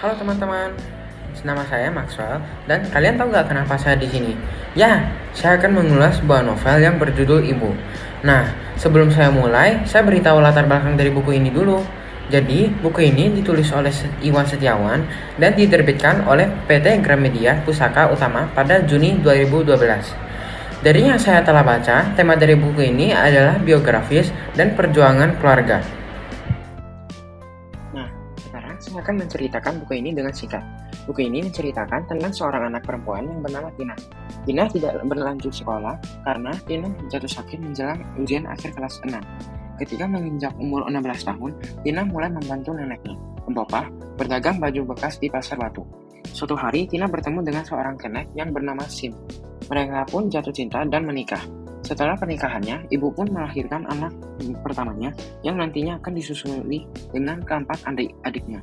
Halo teman-teman, nama saya Maxwell dan kalian tahu nggak kenapa saya di sini? Ya, saya akan mengulas sebuah novel yang berjudul Ibu. Nah, sebelum saya mulai, saya beritahu latar belakang dari buku ini dulu. Jadi, buku ini ditulis oleh Iwan Setiawan dan diterbitkan oleh PT Gramedia Pusaka Utama pada Juni 2012. Dari yang saya telah baca, tema dari buku ini adalah biografis dan perjuangan keluarga. Nah, sekarang saya akan menceritakan buku ini dengan singkat. Buku ini menceritakan tentang seorang anak perempuan yang bernama Tina. Tina tidak berlanjut sekolah karena Tina jatuh sakit menjelang ujian akhir kelas 6. Ketika menginjak umur 16 tahun, Tina mulai membantu neneknya, Empopah, berdagang baju bekas di pasar batu. Suatu hari, Tina bertemu dengan seorang kenek yang bernama Sim. Mereka pun jatuh cinta dan menikah. Setelah pernikahannya, ibu pun melahirkan anak pertamanya yang nantinya akan disusuli dengan keempat adik-adiknya.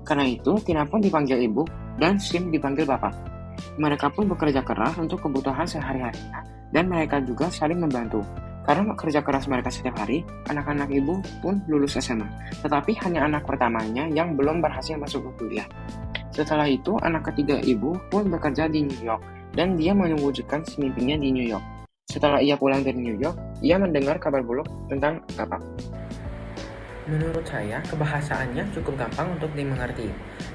Karena itu, Tina pun dipanggil ibu dan Sim dipanggil bapak. Mereka pun bekerja keras untuk kebutuhan sehari-harinya dan mereka juga saling membantu. Karena kerja keras mereka setiap hari, anak-anak ibu pun lulus SMA. Tetapi hanya anak pertamanya yang belum berhasil masuk ke kuliah. Setelah itu, anak ketiga ibu pun bekerja di New York dan dia mewujudkan mimpinya di New York. Setelah ia pulang dari New York, ia mendengar kabar buruk tentang bapak. Menurut saya, kebahasaannya cukup gampang untuk dimengerti.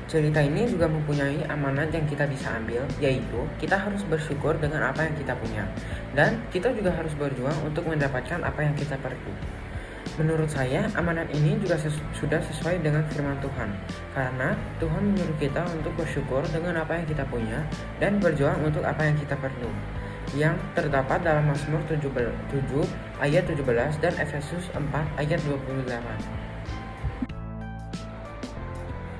Cerita ini juga mempunyai amanat yang kita bisa ambil, yaitu kita harus bersyukur dengan apa yang kita punya. Dan kita juga harus berjuang untuk mendapatkan apa yang kita perlu. Menurut saya, amanat ini juga sudah sesuai dengan firman Tuhan. Karena Tuhan menyuruh kita untuk bersyukur dengan apa yang kita punya dan berjuang untuk apa yang kita perlu. Yang terdapat dalam Mazmur 7 ayat 17 dan Efesus 4 ayat 28.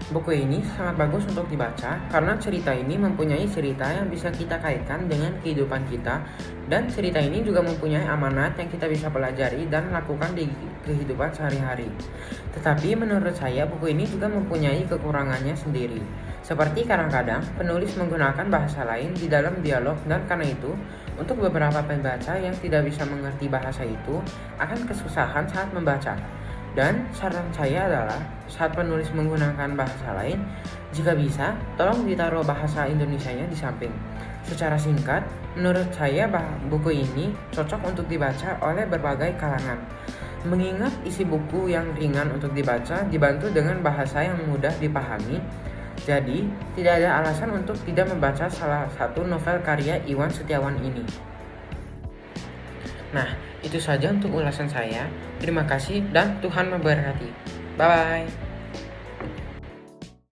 Buku ini sangat bagus untuk dibaca karena cerita ini mempunyai cerita yang bisa kita kaitkan dengan kehidupan kita dan cerita ini juga mempunyai amanat yang kita bisa pelajari dan lakukan di kehidupan sehari-hari. Tetapi menurut saya buku ini juga mempunyai kekurangannya sendiri. Seperti kadang-kadang penulis menggunakan bahasa lain di dalam dialog dan karena itu untuk beberapa pembaca yang tidak bisa mengerti bahasa itu akan kesusahan saat membaca. Dan saran saya adalah saat penulis menggunakan bahasa lain, jika bisa, tolong ditaruh bahasa Indonesianya di samping. Secara singkat, menurut saya buku ini cocok untuk dibaca oleh berbagai kalangan. Mengingat isi buku yang ringan untuk dibaca dibantu dengan bahasa yang mudah dipahami, jadi tidak ada alasan untuk tidak membaca salah satu novel karya Iwan Setiawan ini. Nah, itu saja untuk ulasan saya. Terima kasih dan Tuhan memberkati. Bye-bye.